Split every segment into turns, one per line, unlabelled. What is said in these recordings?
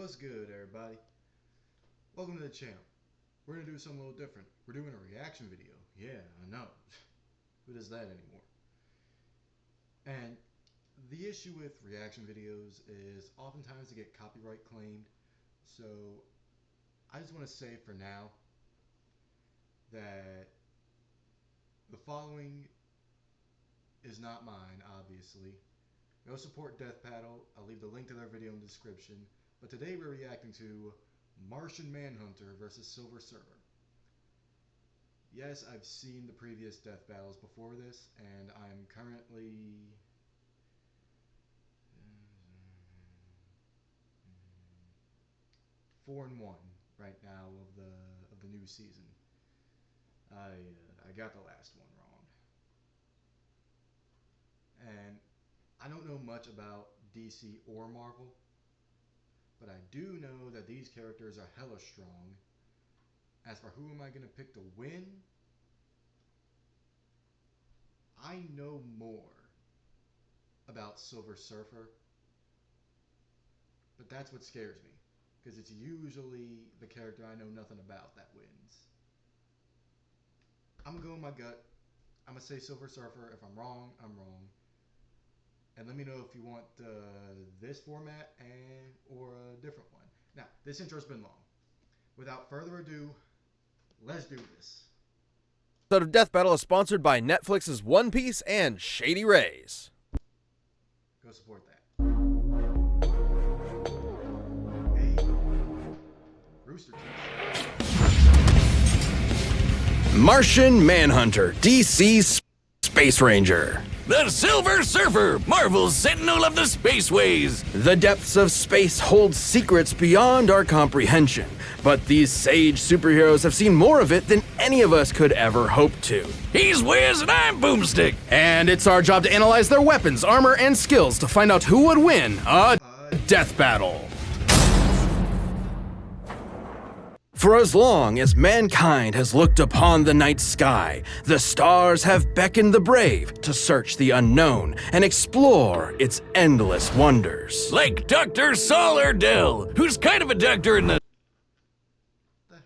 What's good, everybody? Welcome to the channel. We're gonna do something a little different. We're doing a reaction video. Yeah, I know. Who does that anymore? And the issue with reaction videos is oftentimes they get copyright claimed. So I just want to say for now that the following is not mine, obviously. Go support Death Paddle. I'll leave the link to their video in the description. But today we're reacting to Martian Manhunter versus Silver Surfer. Yes, I've seen the previous death battles before this, and I'm currently 4-1 right now of the new season. I got the last one wrong, and I don't know much about DC or Marvel, but I do know that these characters are hella strong. As for who am I going to pick to win, I know more about Silver Surfer, but that's what scares me, because it's usually the character I know nothing about that wins. I'm going to go with my gut. I'm going to say Silver Surfer. If I'm wrong, I'm wrong. And let me know if you want this format or a different one. Now, this intro's been long. Without further ado, let's do this.
Episode of Death Battle is sponsored by Netflix's One Piece and Shady Rays.
Go support that. Hey, Rooster Teeth.
Martian Manhunter, DC's Space Ranger.
The Silver Surfer, Marvel's Sentinel of the Spaceways.
The depths of space hold secrets beyond our comprehension, but these sage superheroes have seen more of it than any of us could ever hope to.
He's Wiz and I'm Boomstick.
And it's our job to analyze their weapons, armor, and skills to find out who would win a death battle. For as long as mankind has looked upon the night sky, the stars have beckoned the brave to search the unknown and explore its endless wonders.
Like Dr. Saul Erdell, who's kind of a doctor in the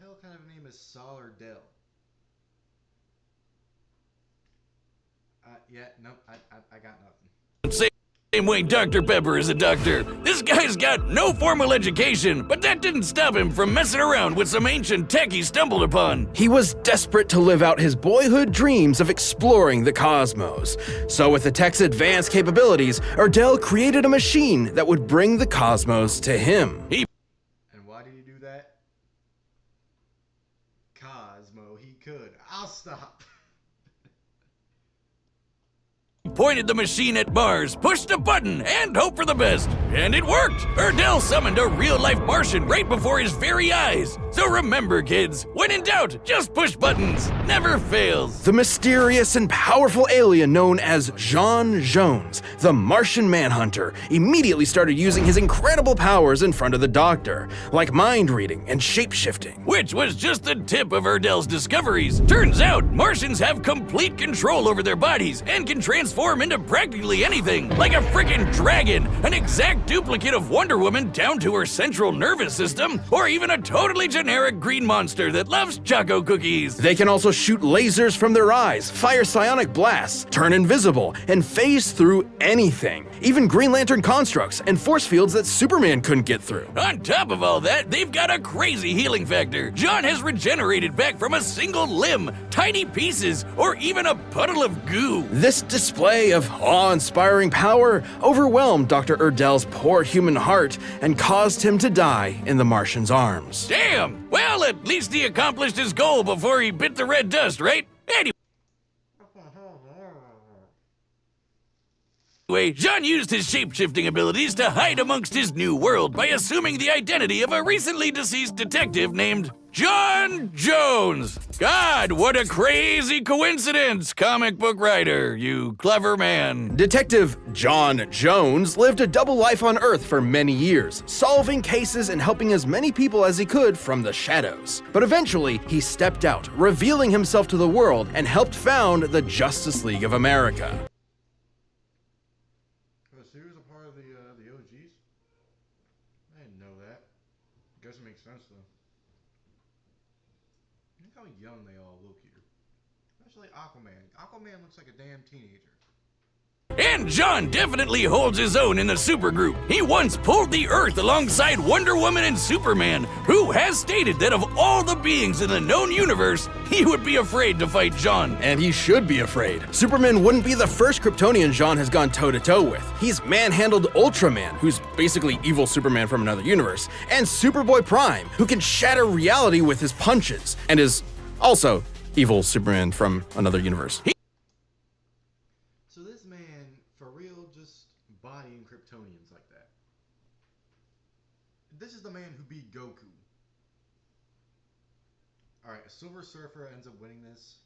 hell kind of name is Saul Erdell? I got nothing.
same way Dr. Pepper is a doctor. This guy's got no formal education, but that didn't stop him from messing around with some ancient tech he stumbled upon.
He was desperate to live out his boyhood dreams of exploring the cosmos. So with the tech's advanced capabilities, Erdell created a machine that would bring the cosmos to him.
And why did he do that? Cosmo, he could. I'll stop.
Pointed the machine at Mars, pushed a button, and hoped for the best. And it worked! Erdell summoned a real-life Martian right before his very eyes. So remember, kids, when in doubt, just push buttons. Never fails.
The mysterious and powerful alien known as J'onn J'onzz, the Martian Manhunter, immediately started using his incredible powers in front of the Doctor, like mind-reading and shape-shifting.
Which was just the tip of Erdell's discoveries. Turns out, Martians have complete control over their bodies and can transform into practically anything, like a freaking dragon, an exact duplicate of Wonder Woman down to her central nervous system, or even a totally generic green monster that loves choco cookies.
They can also shoot lasers from their eyes, fire psionic blasts, turn invisible, and phase through anything, even Green Lantern constructs and force fields that Superman couldn't get through.
On top of all that, they've got a crazy healing factor. John has regenerated back from a single limb, tiny pieces, or even a puddle of goo.
This display of awe-inspiring power overwhelmed Dr. Erdell's poor human heart and caused him to die in the Martian's arms.
Damn! Well, at least he accomplished his goal before he bit the red dust, right? Anyway, John used his shape-shifting abilities to hide amongst his new world by assuming the identity of a recently deceased detective named J'onn J'onzz. God, what a crazy coincidence, comic book writer, you clever man.
Detective J'onn J'onzz lived a double life on Earth for many years, solving cases and helping as many people as he could from the shadows. But eventually, he stepped out, revealing himself to the world, and helped found the Justice League of America.
Was he a part of the OGs? I didn't know that. Guess it makes sense though. Look how young they all look here. Especially Aquaman. Aquaman looks like a damn teenager.
And John definitely holds his own in the supergroup. He once pulled the Earth alongside Wonder Woman and Superman, who has stated that of all the beings in the known universe, he would be afraid to fight John.
And he should be afraid. Superman wouldn't be the first Kryptonian John has gone toe-to-toe with. He's manhandled Ultraman, who's basically evil Superman from another universe, and Superboy Prime, who can shatter reality with his punches, and is also evil Superman from another universe.
So this man, for real, just bodying Kryptonians like that. This is the man who beat Goku. Alright, a Silver Surfer ends up winning this.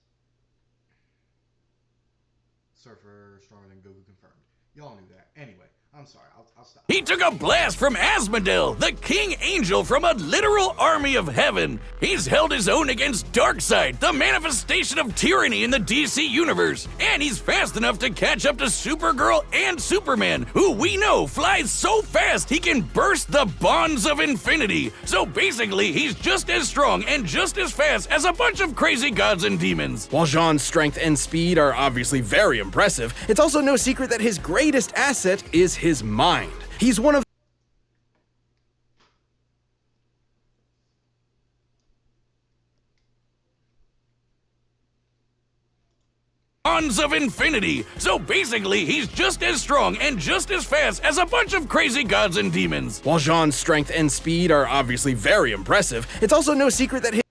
Surfer stronger than Goku confirmed. Y'all knew that. Anyway, I'm sorry, I'll stop.
He took a blast from Asmodel, the king angel from a literal army of heaven. He's held his own against Darkseid, the manifestation of tyranny in the DC universe. And he's fast enough to catch up to Supergirl and Superman, who we know flies so fast he can burst the bonds of infinity. So basically, he's just as strong and just as fast as a bunch of crazy gods and demons.
While Jean's strength and speed are obviously very impressive, it's also no secret that his greatest asset is his mind. He's one of
bonds of infinity. So basically, he's just as strong and just as fast as a bunch of crazy gods and demons.
While Jean's strength and speed are obviously very impressive, it's also no secret that
Turn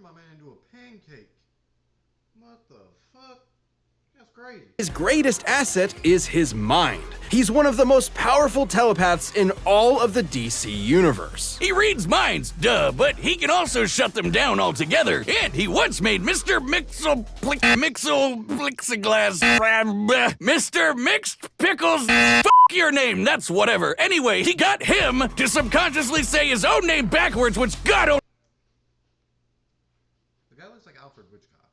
my man into a pancake. What the fuck? That's crazy.
his greatest asset is his mind. He's one of the most powerful telepaths in all of the DC universe.
He reads minds, duh, but he can also shut them down altogether. And he once made Mr. Plexiglass, Mr. Mixed Pickles. Fuck your name, that's whatever. Anyway, he got him to subconsciously say his own name backwards, which God only
The guy looks like Alfred Hitchcock.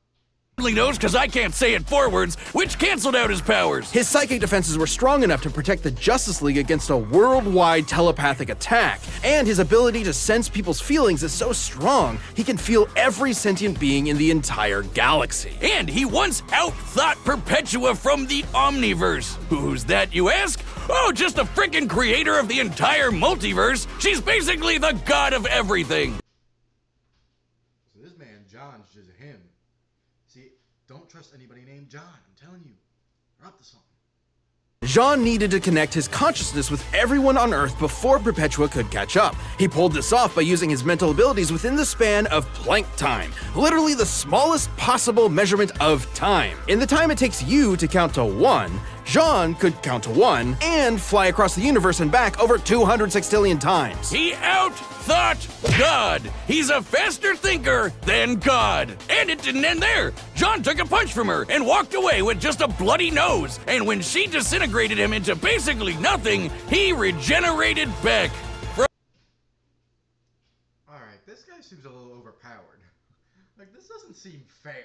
knows because I can't say it forwards, which canceled out his powers.
His psychic defenses were strong enough to protect the Justice League against a worldwide telepathic attack, and his ability to sense people's feelings is so strong, he can feel every sentient being in the entire galaxy.
And he once out-thought Perpetua from the Omniverse. Who's that, you ask? Oh, just the frickin' creator of the entire multiverse. She's basically the god of everything.
So this man, John's just him. See, don't trust anybody named John. I'm telling you. We're up to something.
Jean needed to connect his consciousness with everyone on Earth before Perpetua could catch up. He pulled this off by using his mental abilities within the span of Planck time, literally the smallest possible measurement of time. In the time it takes you to count to 1, Jean could count to 1 and fly across the universe and back over 200 sextillion times.
He out-thought God. He's a faster thinker than God. And it didn't end there. John took a punch from her and walked away with just a bloody nose. And when she disintegrated him into basically nothing, he regenerated back.
Alright, this guy seems a little overpowered. Like, this doesn't seem fair.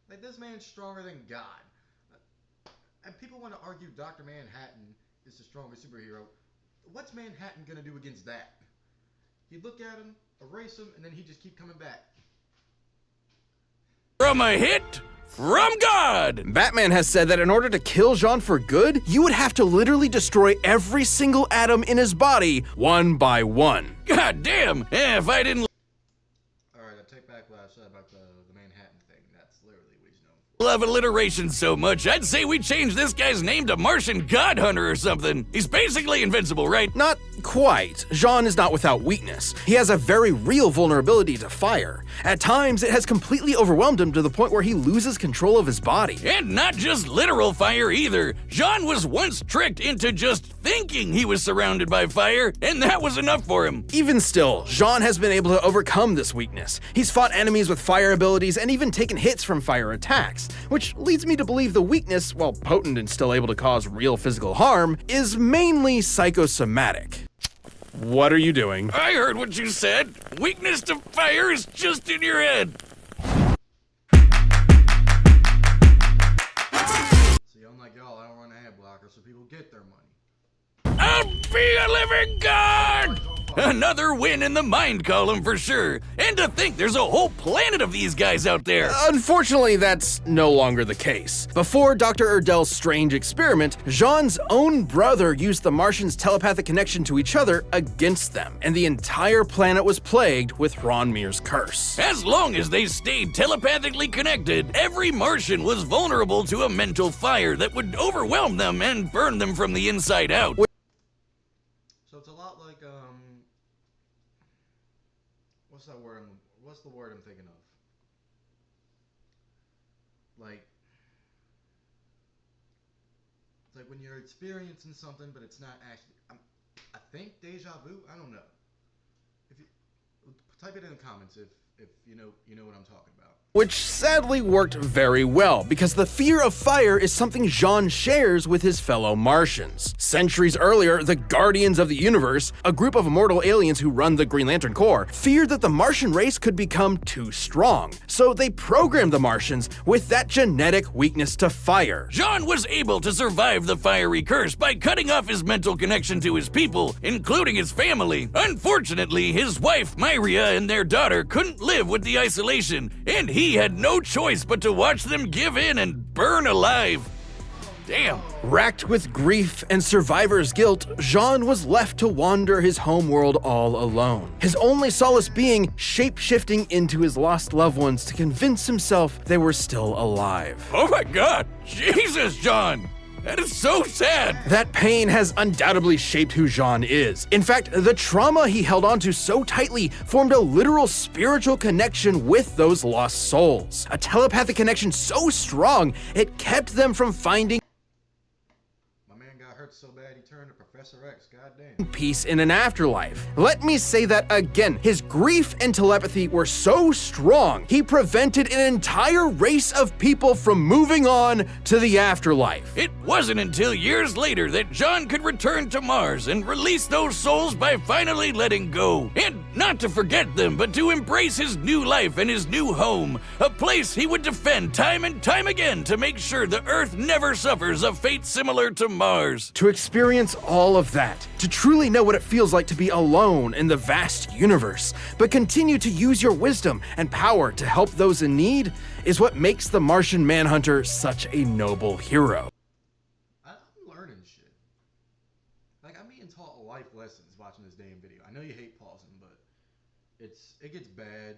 Like, this man's stronger than God. And people want to argue Dr. Manhattan is the strongest superhero. What's Manhattan gonna do against that? You look at him, erase him, and then he just keep coming back.
From a hit from God.
Batman has said that in order to kill Jean for good, you would have to literally destroy every single atom in his body, one by one.
God damn. If I didn't
Alright, I take back what I said about the Manhattan thing. That's literally what he's known for.
love alliteration so much, I'd say we change this guy's name to Martian God Hunter or something. He's basically invincible, right?
Not quite. Jean is not without weakness. He has a very real vulnerability to fire. At times, it has completely overwhelmed him to the point where he loses control of his body.
And not just literal fire either. Jean was once tricked into just thinking he was surrounded by fire, and that was enough for him.
Even still, Jean has been able to overcome this weakness. He's fought enemies with fire abilities and even taken hits from fire attacks, which leads me to believe the weakness, while potent and still able to cause real physical harm, is mainly psychosomatic. What are you doing?
I heard what you said. Weakness to fire is just in your head.
See, unlike y'all, I don't run ad blocker so people get their money.
I'll be a living god! Another win in the mind column for sure. And to think there's a whole planet of these guys out there.
Unfortunately, that's no longer the case. Before Dr. Erdel's strange experiment, Jean's own brother used the Martians' telepathic connection to each other against them, and the entire planet was plagued with Ronmir's curse.
As long as they stayed telepathically connected, every Martian was vulnerable to a mental fire that would overwhelm them and burn them from the inside out.
So it's a lot like, what's the word I'm thinking of? Like, it's like when you're experiencing something, but it's not actually, I think deja vu? I don't know. If you, type it in the comments if you know what I'm talking about.
Which sadly worked very well, because the fear of fire is something Jean shares with his fellow Martians. Centuries earlier, the Guardians of the Universe, a group of immortal aliens who run the Green Lantern Corps, feared that the Martian race could become too strong, so they programmed the Martians with that genetic weakness to fire.
Jean was able to survive the fiery curse by cutting off his mental connection to his people, including his family. Unfortunately, his wife, Myria, and their daughter couldn't live with the isolation, and he had no choice but to watch them give in and burn alive. Damn.
Racked with grief and survivor's guilt, Jean was left to wander his homeworld all alone. His only solace being shape-shifting into his lost loved ones to convince himself they were still alive.
Oh my god! Jesus, John! That is so sad!
That pain has undoubtedly shaped who Jean is. In fact, the trauma he held onto so tightly formed a literal spiritual connection with those lost souls. A telepathic connection so strong, it kept them from finding
Hurt so bad he turned to Professor X, goddamn.
Peace in an afterlife. Let me say that again. His grief and telepathy were so strong, he prevented an entire race of people from moving on to the afterlife.
It wasn't until years later that John could return to Mars and release those souls by finally letting go. And not to forget them, but to embrace his new life and his new home, a place he would defend time and time again to make sure the Earth never suffers a fate similar to Mars.
To experience all of that, to truly know what it feels like to be alone in the vast universe, but continue to use your wisdom and power to help those in need, is what makes the Martian Manhunter such a noble hero.
I'm learning shit. Like, I'm being taught life lessons watching this damn video. I know you hate pausing, but it gets bad.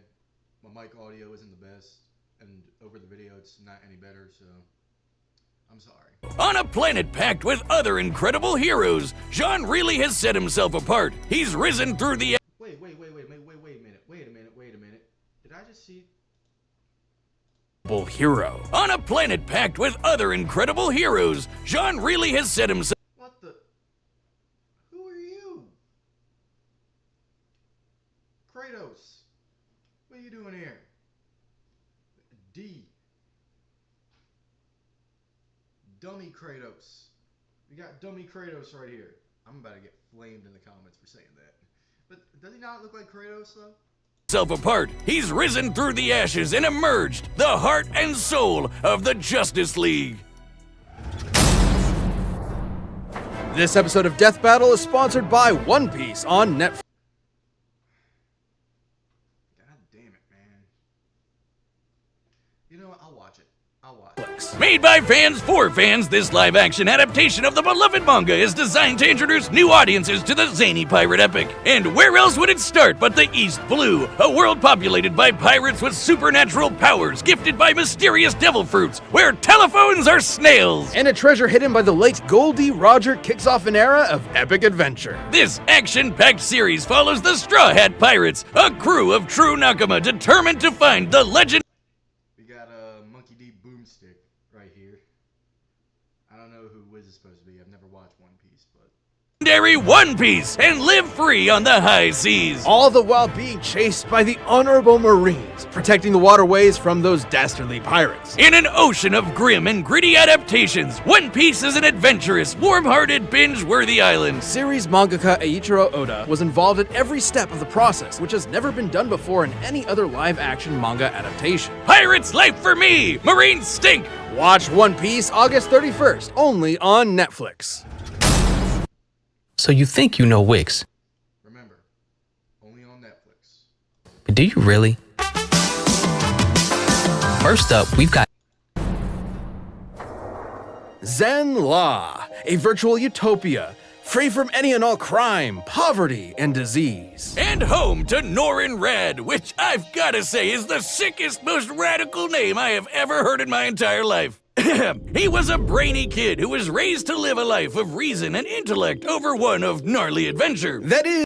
My mic audio isn't the best, and over the video it's not any better, so I'm sorry.
On a planet packed with other incredible heroes, Jean really has set himself apart. He's risen through the...
Wait a minute. Did I just see...
Hero.
On a planet packed with other incredible heroes, Jean really has set himself...
What the... Who are you? Kratos. What are you doing here? D. Dummy Kratos. We got dummy Kratos right here. I'm about to get flamed in the comments for saying that. But does he not look like Kratos, though?
...self apart. He's risen through the ashes and emerged, the heart and soul of the Justice League.
This episode of Death Battle is sponsored by One Piece on Netflix.
God damn it, man. You know what? I'll watch it.
Made by fans for fans, this live-action adaptation of the beloved manga is designed to introduce new audiences to the zany pirate epic. And where else would it start but the East Blue, a world populated by pirates with supernatural powers gifted by mysterious devil fruits, where telephones are snails.
And a treasure hidden by the late Goldie Roger kicks off an era of epic adventure.
This action-packed series follows the Straw Hat Pirates, a crew of true Nakama determined to find the legend.
Right here. I don't know who Wiz is supposed to be. I've never watched One Piece, but...
Legendary One Piece and live free on the high seas.
All the while being chased by the honorable Marines, protecting the waterways from those dastardly pirates.
In an ocean of grim and gritty adaptations, One Piece is an adventurous, warm-hearted, binge-worthy island.
Series mangaka Eiichiro Oda was involved at every step of the process, which has never been done before in any other live-action manga adaptation.
Pirates life for me! Marines stink!
Watch One Piece August 31st, only on Netflix.
So you think you know Wix,
Remember, only on Netflix.
but do you really? First up, we've got
Zen La, a virtual utopia, free from any and all crime, poverty, and disease.
And home to Norin Rad, which I've gotta say is the sickest, most radical name I have ever heard in my entire life. He was a brainy kid who was raised to live a life of reason and intellect over one of gnarly adventure.
That is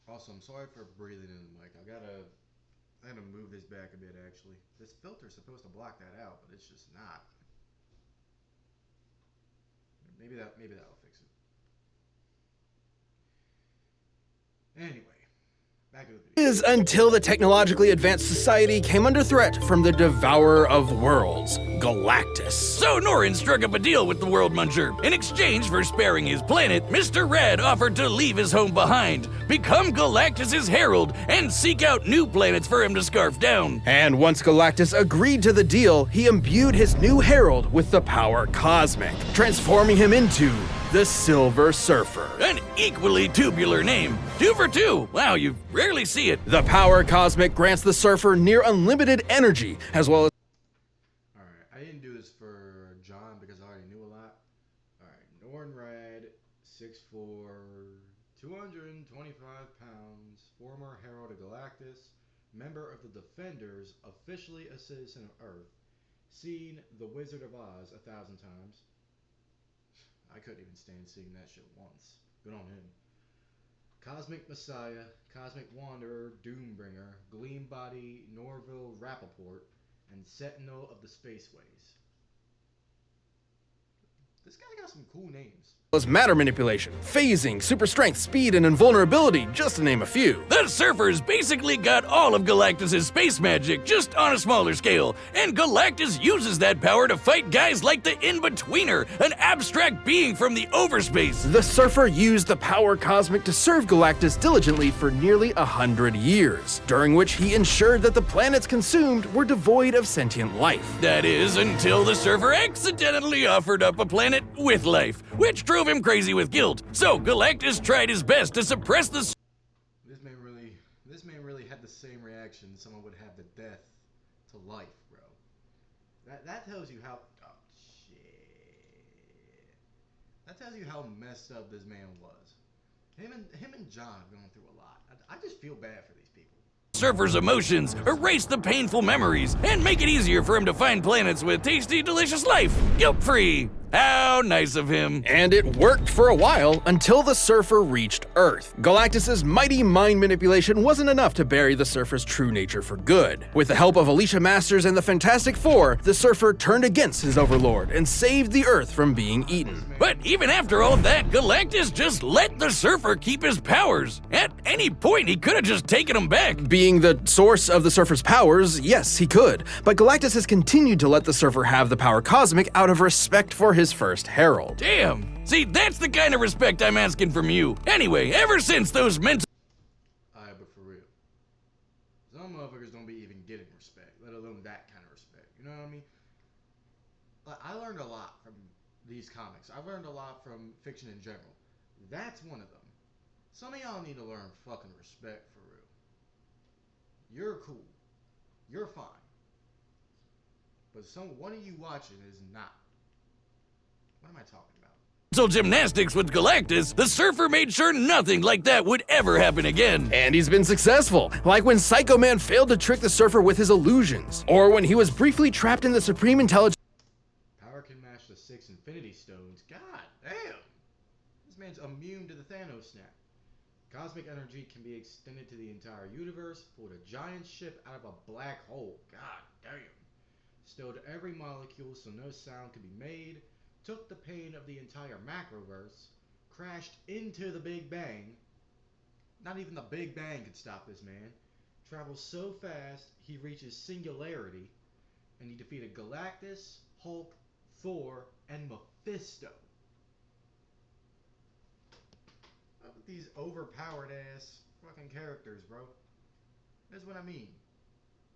Also, I'm sorry for breathing in the mic. I gotta move this back a bit, actually. This filter's supposed to block that out, but it's just not. Maybe that'll fix it. Anyway, back to the video.
is until the technologically advanced society came under threat from the devourer of worlds, Galactus.
So Norin struck up a deal with the World Muncher. In exchange for sparing his planet, Mr. Rad offered to leave his home behind, become Galactus's herald, and seek out new planets for him to scarf down.
And once Galactus agreed to the deal, he imbued his new herald with the power cosmic, transforming him into the Silver Surfer.
An equally tubular name. 2 for 2. Wow, you rarely see it.
The power cosmic grants the Surfer near unlimited energy, as well as
Alright, I didn't do this for John because I already knew a lot. Alright, Norn Rad, 6'4", 225 pounds, former Herald of Galactus, member of the Defenders, officially a citizen of Earth, seen The Wizard of Oz 1,000 times. I couldn't even stand seeing that shit once. Good on him. Cosmic Messiah, Cosmic Wanderer, Doombringer, Gleambody, Norville Rappaport, and Sentinel of the Spaceways. This guy got some cool names.
matter manipulation, phasing, super strength, speed, and invulnerability, just to name a few.
The Surfers basically got all of Galactus' space magic, just on a smaller scale, and Galactus uses that power to fight guys like the In-Betweener, an abstract being from the overspace.
The Surfer used the power cosmic to serve Galactus diligently for nearly 100 years, during which he ensured that the planets consumed were devoid of sentient life.
That is, until the Surfer accidentally offered up a planet with life, which drove him crazy with guilt. So Galactus tried his best to suppress the
This man really had the same reaction someone would have to death to life, bro. That tells you how That tells you how messed up this man was. Him and John have gone through a lot. I just feel bad for these people.
Surfer's emotions, erase the painful memories, and make it easier for him to find planets with tasty, delicious life, guilt-free. How nice of him.
And it worked for a while until the Surfer reached Earth. Galactus's mighty mind manipulation wasn't enough to bury the Surfer's true nature for good. With the help of Alicia Masters and the Fantastic Four, the Surfer turned against his overlord and saved the Earth from being eaten.
But even after all that, Galactus just let the Surfer keep his powers. At any point, he could have just taken them back.
Being the source of the Surfer's powers, yes, he could. But Galactus has continued to let the Surfer have the power cosmic out of respect for his first herald.
Damn. See, that's the kind of respect I'm asking from you. Anyway, ever since those mental...
Alright, but for real. Some motherfuckers don't be even getting respect, let alone that kind of respect. You know what I mean? Like, I learned a lot from these comics. I've learned a lot from fiction in general. That's one of them. Some of y'all need to learn fucking respect for real. You're cool. You're fine. But one of you watching is not. What am I talking about?
mental gymnastics with Galactus, the Surfer made sure nothing like that would ever happen again.
And he's been successful, like when Psycho Man failed to trick the Surfer with his illusions, or when he was briefly trapped in the Supreme Intelligence.
Power can match the 6 Infinity Stones. God damn! This man's immune to the Thanos snap. Cosmic energy can be extended to the entire universe, pulled a giant ship out of a black hole. God damn. Stilled every molecule so no sound could be made. Took the pain of the entire macroverse. Crashed into the Big Bang. Not even the Big Bang could stop this man. Travels so fast, he reaches singularity. And he defeated Galactus, Hulk, Thor, and Mephisto. Look at these overpowered ass fucking characters, bro. That's what I mean.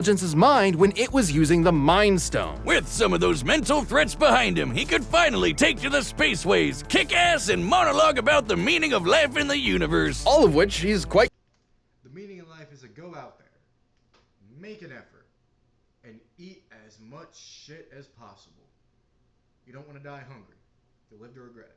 intelligence's mind when it was using the Mind Stone.
With some of those mental threats behind him, he could finally take to the spaceways, kick ass, and monologue about the meaning of life in the universe.
All of which he's quite
The meaning in life is to go out there, make an effort, and eat as much shit as possible. You don't want to die hungry. You'll live to regret it.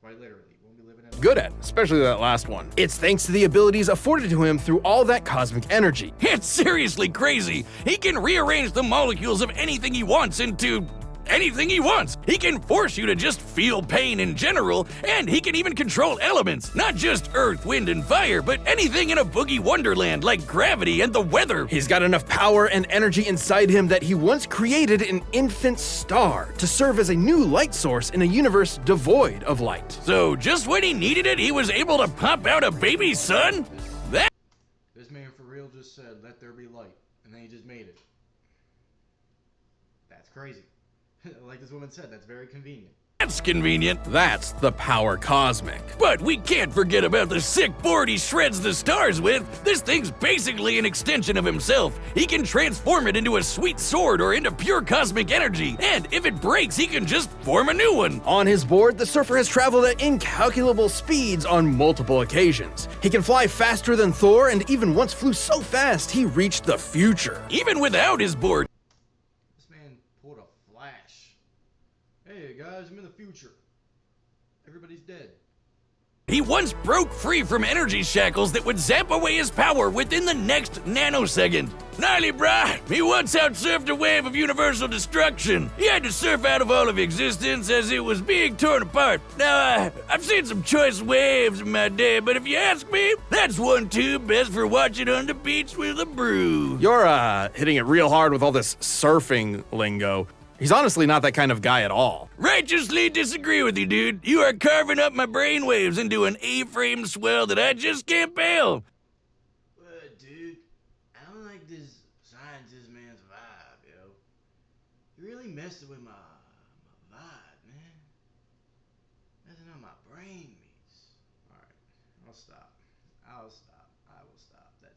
Quite literally, you won't be living at
good at, especially that last one. It's thanks to the abilities afforded to him through all that cosmic energy.
It's seriously crazy. He can rearrange the molecules of anything he wants into anything he wants. He can force you to just feel pain in general, and he can even control elements. Not just earth, wind, and fire, but anything in a boogie wonderland like gravity and the weather.
He's got enough power and energy inside him that he once created an infant star to serve as a new light source in a universe devoid of light.
So just when he needed it, he was able to pop out a baby son? That
This man for real just said, "Let there be light," and then he just made it. That's crazy. Like this woman said, that's very convenient.
That's convenient.
That's the power cosmic.
But we can't forget about the sick board he shreds the stars with. This thing's basically an extension of himself. He can transform it into a sweet sword or into pure cosmic energy. And if it breaks, he can just form a new one.
On his board, the surfer has traveled at incalculable speeds on multiple occasions. He can fly faster than Thor and even once flew so fast he reached the future.
Even without his board,
This man pulled a flash. Hey guys, I'm in the future. Everybody's dead.
he once broke free from energy shackles that would zap away his power within the next nanosecond. Gnarly, brah. He once outsurfed a wave of universal destruction. He had to surf out of all of existence as it was being torn apart. Now, I've seen some choice waves in my day, but if you ask me, that's one too best for watching on the beach with a brew.
You're, hitting it real hard with all this surfing lingo. He's honestly not that kind of guy at all.
Righteously disagree with you, dude. You are carving up my brainwaves into an A-frame swell that I just can't bail.
Dude, I don't like this scientist man's vibe, yo. You're really messing with my vibe, man. Messing up my brain meats. Alright, I'll stop. I will stop. That's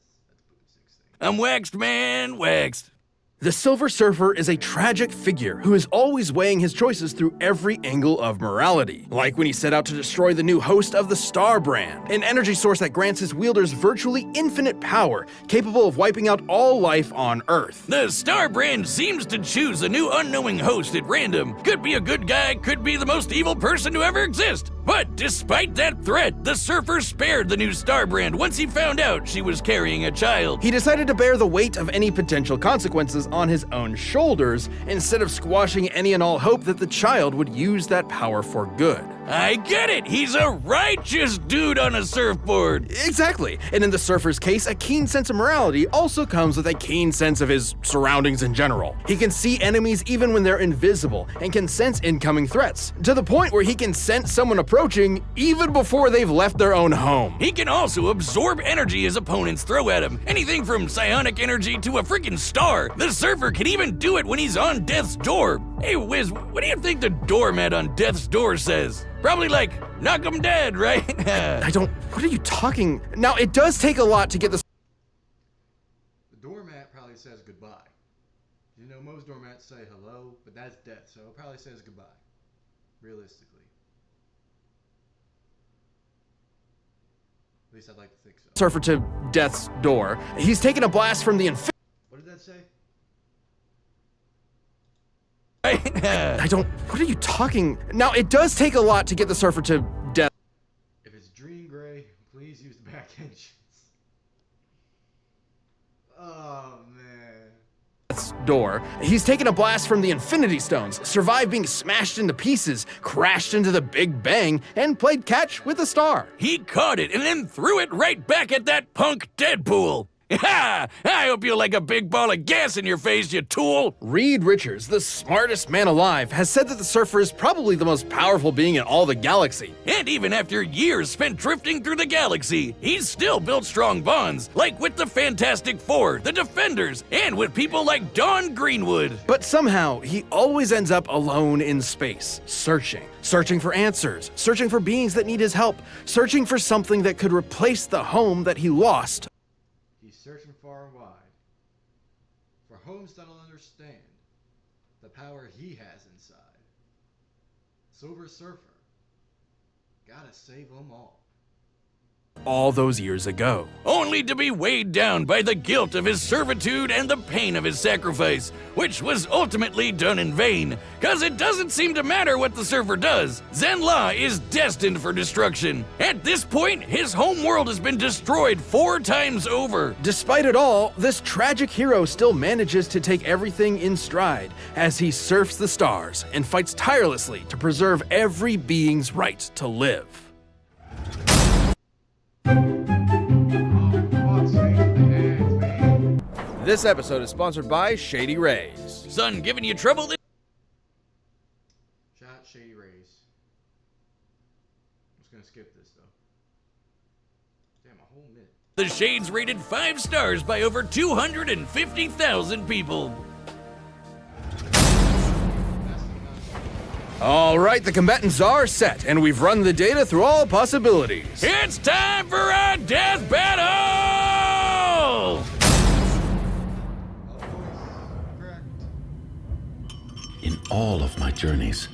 Booty 16.
I'm waxed, man, waxed.
The Silver Surfer is a tragic figure who is always weighing his choices through every angle of morality. Like when he set out to destroy the new host of the Star Brand, an energy source that grants his wielders virtually infinite power, capable of wiping out all life on Earth.
The Star Brand seems to choose a new unknowing host at random. Could be a good guy, could be the most evil person to ever exist. But despite that threat, the Surfer spared the new Star Brand once he found out she was carrying a child.
He decided to bear the weight of any potential consequences on his own shoulders, instead of squashing any and all hope that the child would use that power for good.
I get it! He's a righteous dude on a surfboard!
Exactly, and in the surfer's case, a keen sense of morality also comes with a keen sense of his surroundings in general. He can see enemies even when they're invisible, and can sense incoming threats, to the point where he can sense someone approaching even before they've left their own home.
He can also absorb energy his opponents throw at him. Anything from psionic energy to a freaking star. The surfer can even do it when he's on death's door. Hey, Wiz, what do you think the doormat on death's door says? Probably like, knock 'em dead, right?
What are you talking? Now, it does take a lot to get the
The doormat probably says goodbye. You know, most doormats say hello, but that's death, so it probably says goodbye. Realistically. At least I'd like to think so.
surfer to death's door. He's taken a blast from the
What did that say?
What are you talking? Now, it does take a lot to get the surfer to death's
If it's Dream Gray, please use the back engines. Oh, man.
door. He's taken a blast from the Infinity Stones, survived being smashed into pieces, crashed into the Big Bang, and played catch with a star.
He caught it and then threw it right back at that punk Deadpool. Ha! I hope you like a big ball of gas in your face, you tool!
Reed Richards, the smartest man alive, has said that the surfer is probably the most powerful being in all the galaxy.
And even after years spent drifting through the galaxy, he's still built strong bonds, like with the Fantastic Four, the Defenders, and with people like Dawn Greenwood.
But somehow, he always ends up alone in space, searching for answers, searching for beings that need his help, searching for something that could replace the home that he lost.
He's searching far and wide, homes that'll understand the power he has inside. Silver Surfer. Gotta save them
All those years ago.
Only to be weighed down by the guilt of his servitude and the pain of his sacrifice, which was ultimately done in vain, cause it doesn't seem to matter what the surfer does. Zenla is destined for destruction. At this point, his home world has been destroyed 4 times over.
Despite it all, this tragic hero still manages to take everything in stride as he surfs the stars and fights tirelessly to preserve every being's right to live. This episode is sponsored by Shady Rays.
Son, giving you trouble this?
Shout out Shady Rays. I'm just gonna skip this though. Damn, a whole minute.
The Shades rated 5 stars by over 250,000 people.
All right, the combatants are set, and we've run the data through all possibilities.
It's time for a death battle!
Correct.
In all of my journeys,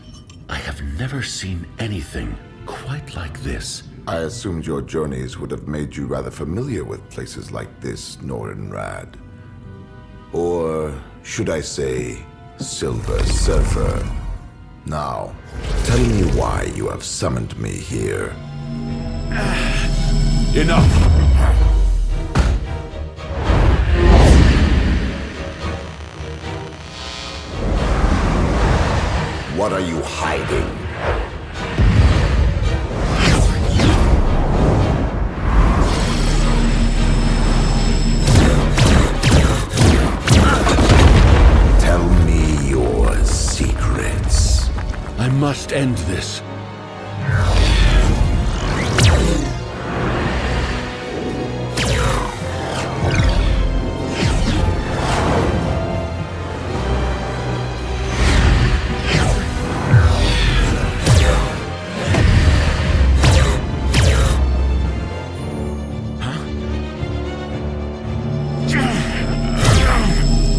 I have never seen anything quite like this.
I assumed your journeys would have made you rather familiar with places like this, Nordenrad. Or should I say, Silver Surfer? Now, tell me why you have summoned me here.
Enough!
What are you hiding? Tell me your secrets.
I must end this.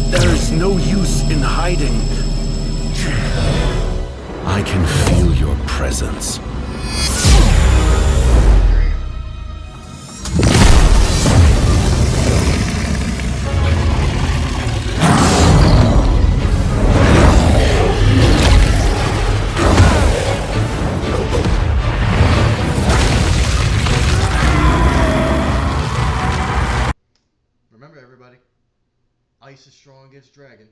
There is no use in hiding. I can feel your presence.
Remember, everybody, ice is strong against dragon.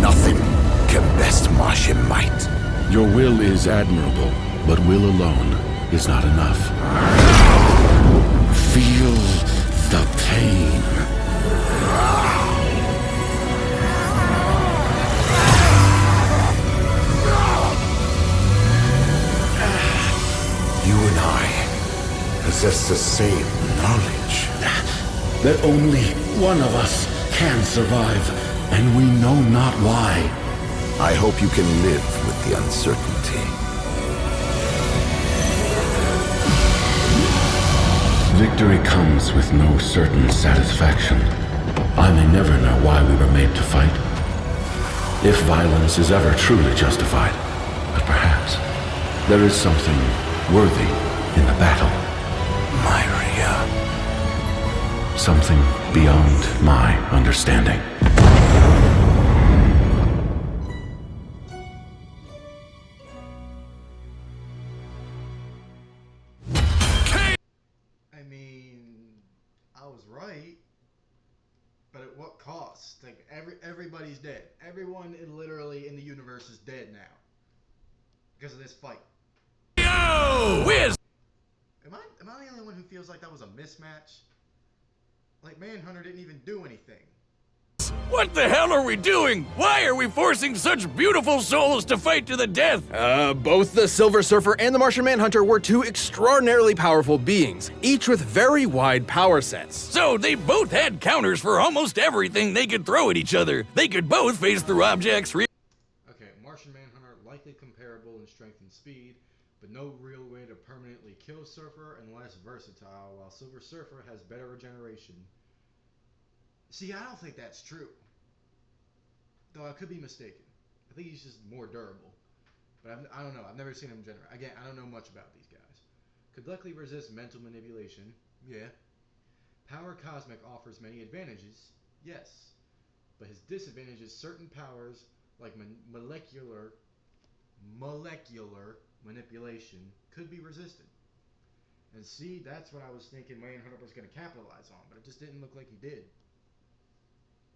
Nothing can best Martian might.
Your will is admirable, but will alone is not enough. Feel the pain.
You and I possess the same knowledge.
That only one of us can survive, and we know not why.
I hope you can live with the uncertainty.
Victory comes with no certain satisfaction. I may never know why we were made to fight. If violence is ever truly justified, but perhaps there is something worthy in the battle.
Myria.
Something beyond my understanding.
I mean, I was right, but at what cost? Like everybody's dead. Everyone literally in the universe is dead now because of this fight.
Yo! Whiz!
Am I the only one who feels like that was a mismatch? Like Manhunter didn't even do anything.
What the hell are we doing? Why are we forcing such beautiful souls to fight to the death?
Both the Silver Surfer and the Martian Manhunter were two extraordinarily powerful beings, each with very wide power sets.
So they both had counters for almost everything they could throw at each other. They could both phase through objects.
Okay, Martian Manhunter likely comparable in strength and speed, but no real way to permanently kill Surfer and less versatile, while Silver Surfer has better regeneration. See, I don't think that's true. Though I could be mistaken. I think he's just more durable. But I don't know. I've never seen him generate. Again, I don't know much about these guys. Could likely resist mental manipulation. Yeah. Power Cosmic offers many advantages. Yes. But his disadvantage is certain powers like molecular manipulation could be resisted. And see, that's what I was thinking Manhunter was going to capitalize on, but it just didn't look like he did.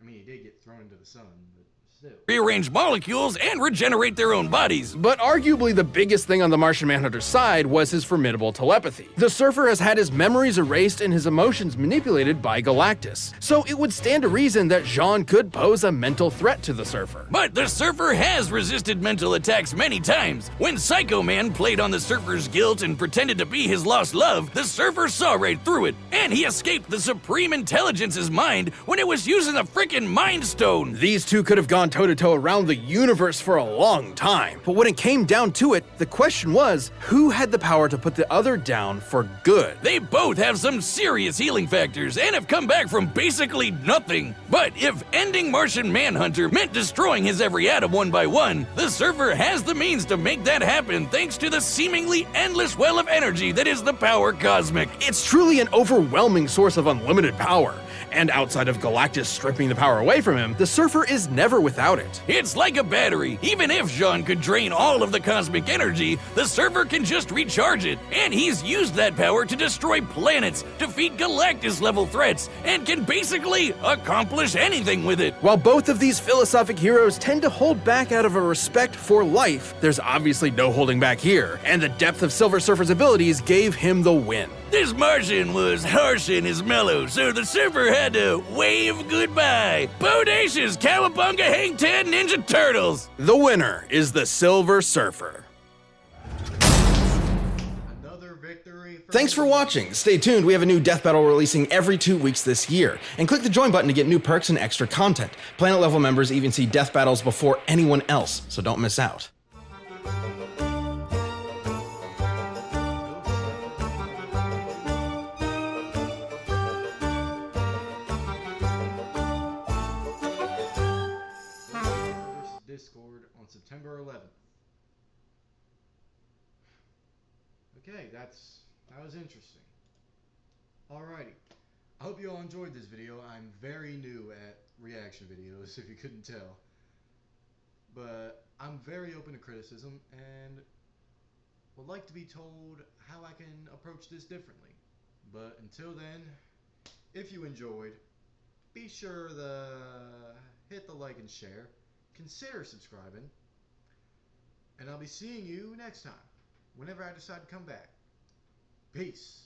I mean, he did get thrown into the sun, but still.
Rearrange molecules and regenerate their own bodies.
But arguably the biggest thing on the Martian Manhunter's side was his formidable telepathy. The Surfer has had his memories erased and his emotions manipulated by Galactus, so it would stand to reason that Jean could pose a mental threat to the Surfer.
But the Surfer has resisted mental attacks many times. When Psycho Man played on the Surfer's guilt and pretended to be his lost love, the Surfer saw right through it, and he escaped the Supreme Intelligence's mind when it was using the frickin' Mind Stone.
These two could have gone toe-to-toe around the universe for a long time, but when it came down to it, the question was, who had the power to put the other down for good?
They both have some serious healing factors and have come back from basically nothing. But if ending Martian Manhunter meant destroying his every atom one by one, the Surfer has the means to make that happen thanks to the seemingly endless well of energy that is the Power Cosmic.
It's truly an overwhelming source of unlimited power. And outside of Galactus stripping the power away from him, the Surfer is never without it.
It's like a battery. Even if Jean could drain all of the cosmic energy, the Surfer can just recharge it. And he's used that power to destroy planets, defeat Galactus-level threats, and can basically accomplish anything with it.
While both of these philosophic heroes tend to hold back out of a respect for life, there's obviously no holding back here, and the depth of Silver Surfer's abilities gave him the win.
This Martian was harsh in his mellow, so the Surfer had to wave goodbye. Bodacious Cowabunga Hang Ten Ninja Turtles!
The winner is the Silver Surfer.
Another victory for
Thanks for watching. Stay tuned, we have a new death battle releasing every 2 weeks this year. And click the join button to get new perks and extra content. Planet level members even see death battles before anyone else, so don't miss out.
Discord on September 11th. Okay, that was interesting. Alrighty. I hope you all enjoyed this video. I'm very new at reaction videos, if you couldn't tell. But I'm very open to criticism and would like to be told how I can approach this differently. But until then, if you enjoyed, be sure to hit the like and share. Consider subscribing, and I'll be seeing you next time, whenever I decide to come back. Peace.